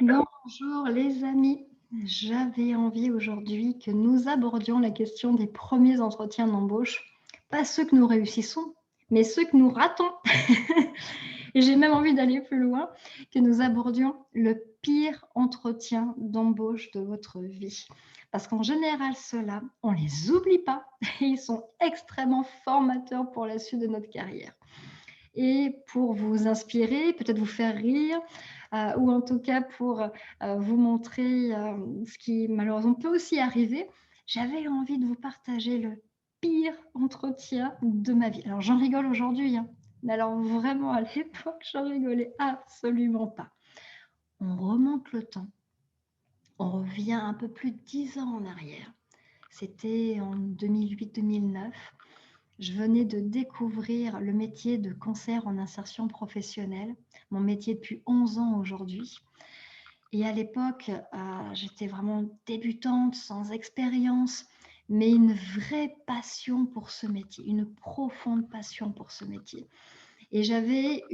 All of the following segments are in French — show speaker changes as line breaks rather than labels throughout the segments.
Bonjour les amis, j'avais envie aujourd'hui que nous abordions la question des premiers entretiens d'embauche, pas ceux que nous réussissons, mais ceux que nous ratons. Et j'ai même envie d'aller plus loin, que nous abordions le pire entretien d'embauche de votre vie. Parce qu'en général, ceux-là, on ne les oublie pas et ils sont extrêmement formateurs pour la suite de notre carrière. Et pour vous inspirer, peut-être vous faire rire, ou en tout cas pour vous montrer ce qui malheureusement peut aussi arriver, j'avais envie de vous partager le pire entretien de ma vie. Alors j'en rigole aujourd'hui, hein, mais alors vraiment à l'époque, j'en rigolais absolument pas. On remonte le temps, on revient un peu plus de 10 ans en arrière. C'était en 2008-2009. Je venais de découvrir le métier de conseillère en insertion professionnelle, mon métier depuis 11 ans aujourd'hui. Et à l'époque, j'étais vraiment débutante, sans expérience, mais une vraie passion pour ce métier, une profonde passion pour ce métier. Et j'avais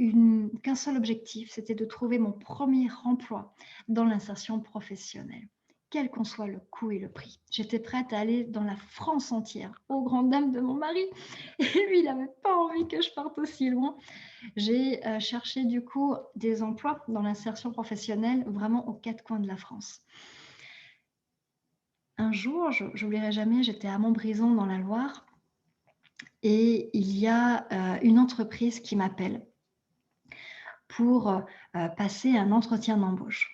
qu'un seul objectif, c'était de trouver mon premier emploi dans l'insertion professionnelle, quel qu'en soit le coût et le prix. J'étais prête à aller dans la France entière, aux grandes dames de mon mari. Et lui, il n'avait pas envie que je parte aussi loin. J'ai cherché du coup des emplois dans l'insertion professionnelle vraiment aux quatre coins de la France. Un jour, je n'oublierai jamais, j'étais à Montbrison dans la Loire et il y a une entreprise qui m'appelle pour passer un entretien d'embauche.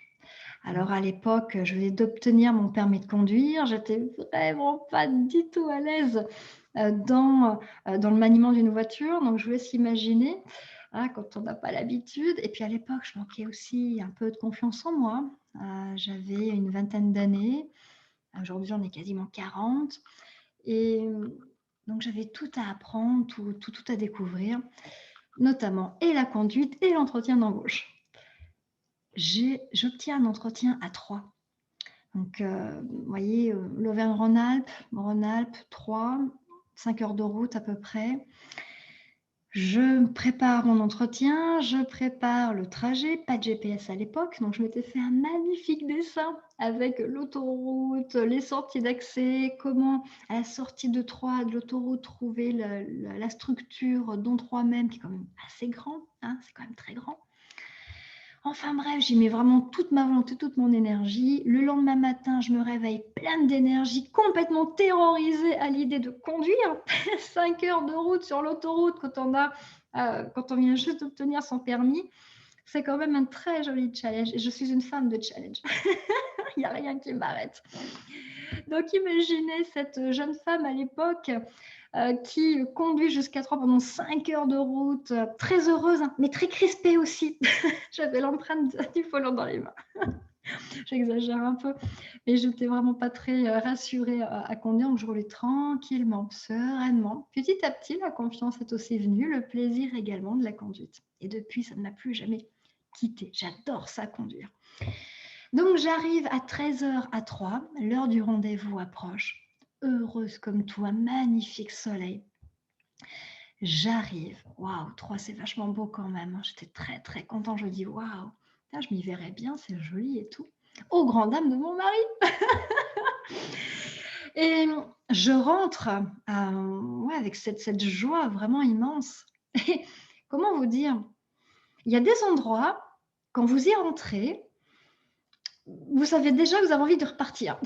Alors à l'époque, je venais d'obtenir mon permis de conduire, j'étais vraiment pas du tout à l'aise dans le maniement d'une voiture, donc je vous laisse imaginer quand on n'a pas l'habitude. Et puis à l'époque, je manquais aussi un peu de confiance en moi. J'avais une vingtaine d'années, aujourd'hui j'en ai quasiment 40, et donc j'avais tout à apprendre, tout à découvrir, notamment et la conduite et l'entretien d'embauche. J'obtiens un entretien à 3. Donc, vous voyez, l'Auvergne-Rhône-Alpes, 3, 5 heures de route à peu près. Je prépare mon entretien, je prépare le trajet, pas de GPS à l'époque, donc je m'étais fait un magnifique dessin avec l'autoroute, les sorties d'accès, comment à la sortie de Troyes, de l'autoroute, trouver la structure d'On-Troyes même, qui est quand même assez grand, hein, c'est quand même très grand. Enfin bref, j'y mets vraiment toute ma volonté, toute mon énergie. Le lendemain matin, je me réveille pleine d'énergie, complètement terrorisée à l'idée de conduire 5 heures de route sur l'autoroute quand on vient juste d'obtenir son permis. C'est quand même un très joli challenge et je suis une femme de challenge. Il n'y a rien qui m'arrête. Donc imaginez cette jeune femme à l'époque qui conduit jusqu'à Troyes pendant 5 heures de route, très heureuse, hein, mais très crispée aussi. J'avais l'empreinte du volant dans les mains. J'exagère un peu, mais je n'étais vraiment pas très rassurée à conduire, donc je roulais tranquillement, sereinement. Petit à petit, la confiance est aussi venue, le plaisir également de la conduite. Et depuis, ça ne m'a plus jamais quitté. J'adore ça, conduire. Donc j'arrive à 13 heures à Troyes, l'heure du rendez-vous approche. Heureuse comme tout, un magnifique soleil. J'arrive. Waouh, Troyes, c'est vachement beau quand même, hein. J'étais très, très contente. Je me dis, waouh, je m'y verrais bien, c'est joli et tout. Aux grandes dames de mon mari. Et je rentre avec cette joie vraiment immense. Et comment vous dire? Il y a des endroits, quand vous y rentrez, vous savez déjà que vous avez envie de repartir.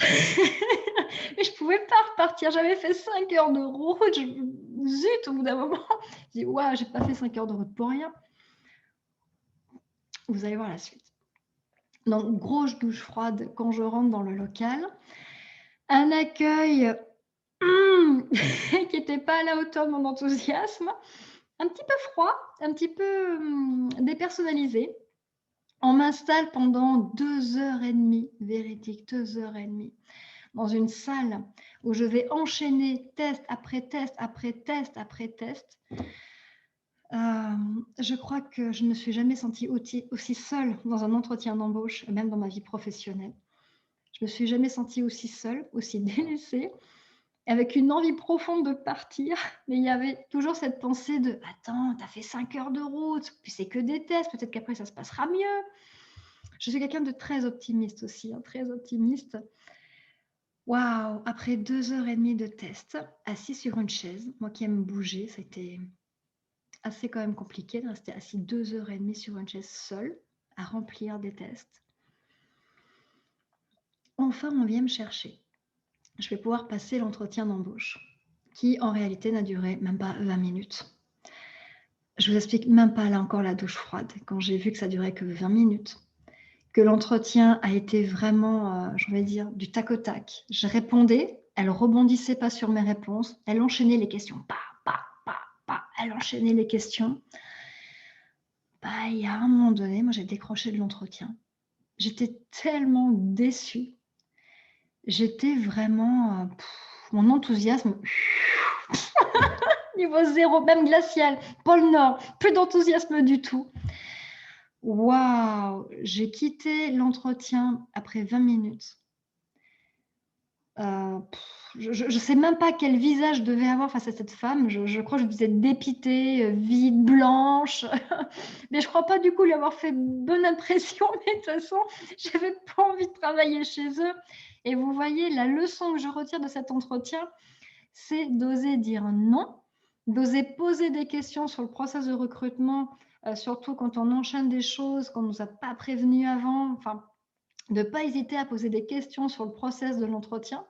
Mais je ne pouvais pas repartir. J'avais fait 5 heures de route. Zut, au bout d'un moment, je dis, ouais, j'ai pas fait 5 heures de route pour rien. Vous allez voir la suite. Donc, grosse douche froide quand je rentre dans le local. Un accueil qui n'était pas à la hauteur de mon enthousiasme. Un petit peu froid, un petit peu dépersonnalisé. On m'installe pendant 2h30, véridique, 2h30, dans une salle où je vais enchaîner test après test, après test, après test. Je crois que je ne me suis jamais sentie aussi seule dans un entretien d'embauche, même dans ma vie professionnelle. Je ne me suis jamais sentie aussi seule, aussi délaissée, avec une envie profonde de partir, mais il y avait toujours cette pensée de « Attends, tu as fait 5 heures de route, puis c'est que des tests, peut-être qu'après ça se passera mieux ». Je suis quelqu'un de très optimiste aussi, hein, très optimiste. Waouh! Après 2 heures et demie de test, assis sur une chaise, moi qui aime bouger, c'était assez quand même compliqué de rester assis 2 heures et demie sur une chaise seule, à remplir des tests. Enfin, on vient me chercher. Je vais pouvoir passer l'entretien d'embauche, qui en réalité n'a duré même pas 20 minutes. Je vous explique même pas là encore la douche froide, quand j'ai vu que ça durait que 20 minutes, que l'entretien a été vraiment, je vais dire, du tac au tac. Je répondais, elle rebondissait pas sur mes réponses, elle enchaînait les questions, elle enchaînait les questions. Bah, il y a un moment donné, moi j'ai décroché de l'entretien. J'étais tellement déçue. J'étais vraiment, mon enthousiasme, niveau zéro, même glacial, pôle Nord, plus d'enthousiasme du tout. Waouh! J'ai quitté l'entretien après 20 minutes. Je ne sais même pas quel visage je devais avoir face à cette femme. Je crois que je devais être dépitée, vide, blanche. Mais je ne crois pas du coup lui avoir fait bonne impression. Mais de toute façon, je n'avais pas envie de travailler chez eux. Et vous voyez, la leçon que je retire de cet entretien, c'est d'oser dire non, d'oser poser des questions sur le processus de recrutement, surtout quand on enchaîne des choses, qu'on ne nous a pas prévenu avant. Enfin, de ne pas hésiter à poser des questions sur le process de l'entretien.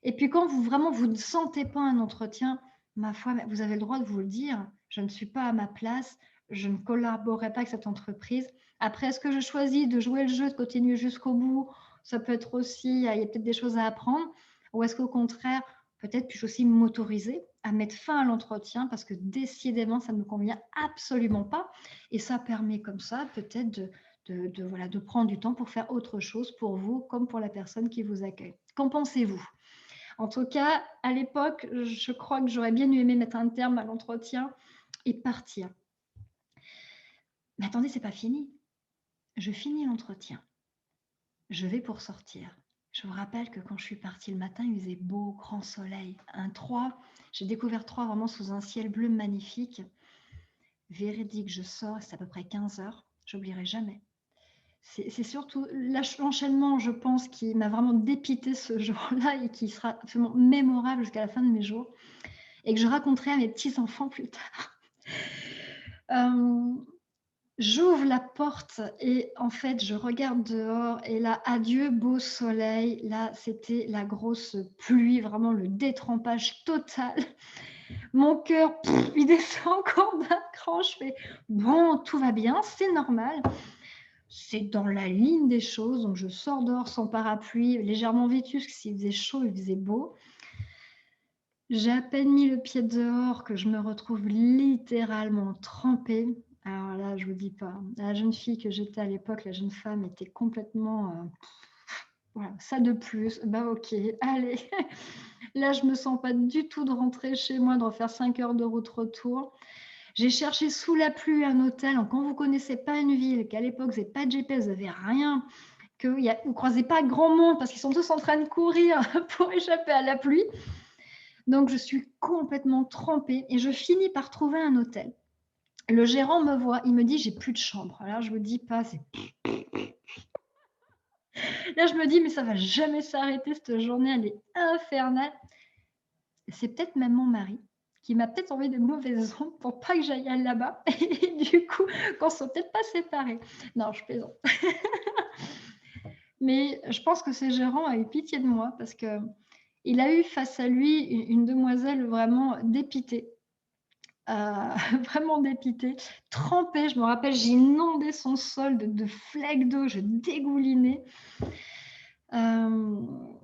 Et puis quand vous vraiment vous ne sentez pas un entretien, ma foi, vous avez le droit de vous le dire, je ne suis pas à ma place, je ne collaborerai pas avec cette entreprise. Après, est-ce que je choisis de jouer le jeu, de continuer jusqu'au bout? Ça peut être aussi, il y a peut-être des choses à apprendre. Ou est-ce qu'au contraire, peut-être puis-je aussi m'autoriser à mettre fin à l'entretien parce que décidément, ça ne me convient absolument pas. Et ça permet comme ça peut-être de prendre du temps pour faire autre chose pour vous comme pour la personne qui vous accueille. Qu'en pensez-vous? En tout cas, à l'époque, je crois que j'aurais bien aimé mettre un terme à l'entretien et partir. Mais attendez, c'est pas fini. Je finis l'entretien. Je vais pour sortir. Je vous rappelle que quand je suis partie le matin, il faisait beau, grand soleil. Un 3, j'ai découvert 3 vraiment sous un ciel bleu magnifique. Véridique, je sors, c'est à peu près 15 heures. J'oublierai jamais. C'est surtout l'enchaînement, je pense, qui m'a vraiment dépité ce jour-là et qui sera absolument mémorable jusqu'à la fin de mes jours et que je raconterai à mes petits-enfants plus tard. J'ouvre la porte et en fait, je regarde dehors et là, adieu beau soleil. Là, c'était la grosse pluie, vraiment le détrempage total. Mon cœur, il descend encore d'un cran. Je fais, bon, tout va bien, c'est normal. C'est dans la ligne des choses, donc je sors dehors sans parapluie, légèrement vêtue, parce que s'il faisait chaud, il faisait beau. J'ai à peine mis le pied dehors que je me retrouve littéralement trempée. Alors là, je vous dis pas, la jeune fille que j'étais à l'époque, la jeune femme était complètement... voilà, ça de plus, bah ok, allez. Là, je me sens pas du tout de rentrer chez moi, de refaire 5 heures de route retour. J'ai cherché sous la pluie un hôtel. Quand vous ne connaissez pas une ville, qu'à l'époque, vous n'avez pas de GPS, vous n'avez rien, que vous ne croisez pas grand monde parce qu'ils sont tous en train de courir pour échapper à la pluie. Donc, je suis complètement trempée et je finis par trouver un hôtel. Le gérant me voit, il me dit, j'ai plus de chambre. Alors, je ne vous dis pas, c'est... Là, je me dis, mais ça ne va jamais s'arrêter, cette journée, elle est infernale. C'est peut-être même mon mari qui m'a peut-être envoyé de mauvaises ondes pour pas que j'aille là-bas. Et du coup, qu'on ne soit peut-être pas séparés. Non, je plaisante. Mais je pense que ce gérant a eu pitié de moi parce qu'il a eu face à lui une demoiselle vraiment dépitée. Vraiment dépitée, trempée. Je me rappelle, j'ai inondé son sol de flaques d'eau, je dégoulinais.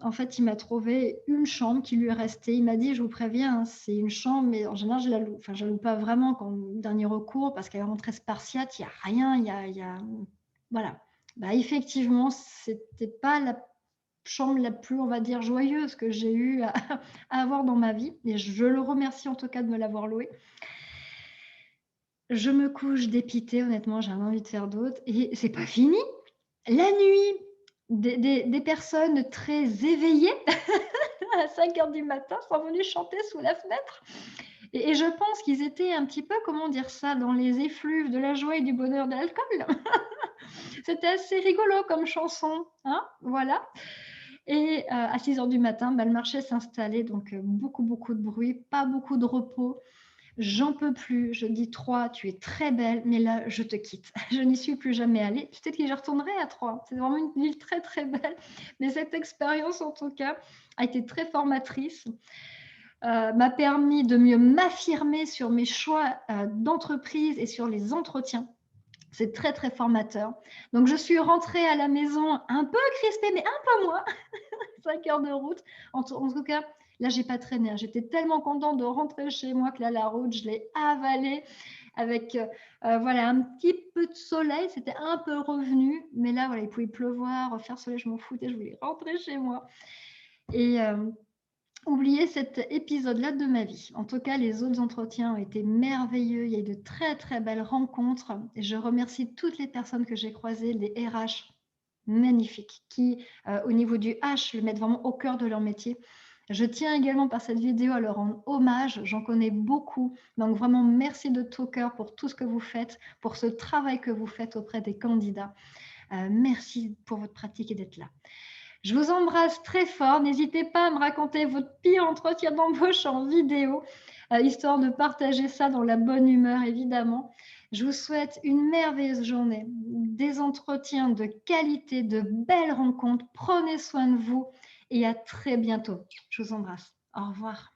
En fait, il m'a trouvé une chambre qui lui est restée. Il m'a dit, je vous préviens, hein, c'est une chambre, mais en général, je la loue. Enfin, je la loue pas vraiment comme dernier recours parce qu'elle est vraiment très spartiate. Il n'y a rien, il y a... Voilà. Bah, effectivement, c'était pas la chambre la plus, on va dire, joyeuse que j'ai eu à avoir dans ma vie. Et je le remercie en tout cas de me l'avoir louée. Je me couche dépitée, honnêtement, j'ai envie de faire d'autres. Et c'est pas fini. La nuit, des personnes très éveillées à 5 heures du matin sont venues chanter sous la fenêtre. Et je pense qu'ils étaient un petit peu, comment dire ça, dans les effluves de la joie et du bonheur de l'alcool. C'était assez rigolo comme chanson, hein, voilà. Et à 6 heures du matin, le marché s'installait, donc beaucoup, beaucoup de bruit, pas beaucoup de repos. J'en peux plus. Je dis: «Troyes, tu es très belle, mais là, je te quitte». Je n'y suis plus jamais allée. Peut-être que j'y retournerai à Troyes. C'est vraiment une ville très, très belle, mais cette expérience, en tout cas, a été très formatrice, m'a permis de mieux m'affirmer sur mes choix, d'entreprise et sur les entretiens. C'est très, très formateur. Donc je suis rentrée à la maison un peu crispée, mais un peu moins. 5 heures de route. En tout cas, là, j'ai pas traîné, hein. J'étais tellement contente de rentrer chez moi que là, la route, je l'ai avalée avec, voilà, un petit peu de soleil. C'était un peu revenu, mais là, voilà, il pouvait pleuvoir, faire soleil, je m'en foutais, je voulais rentrer chez moi et oublier cet épisode-là de ma vie. En tout cas, les autres entretiens ont été merveilleux. Il y a eu de très, très belles rencontres et je remercie toutes les personnes que j'ai croisées, les RH magnifiques qui, au niveau du H, le mettent vraiment au cœur de leur métier. Je tiens également par cette vidéo à leur rendre hommage. J'en connais beaucoup. Donc vraiment, merci de tout cœur pour tout ce que vous faites, pour ce travail que vous faites auprès des candidats. Merci pour votre pratique et d'être là. Je vous embrasse très fort. N'hésitez pas à me raconter votre pire entretien d'embauche en vidéo, histoire de partager ça dans la bonne humeur, évidemment. Je vous souhaite une merveilleuse journée, des entretiens de qualité, de belles rencontres. Prenez soin de vous et à très bientôt. Je vous embrasse. Au revoir.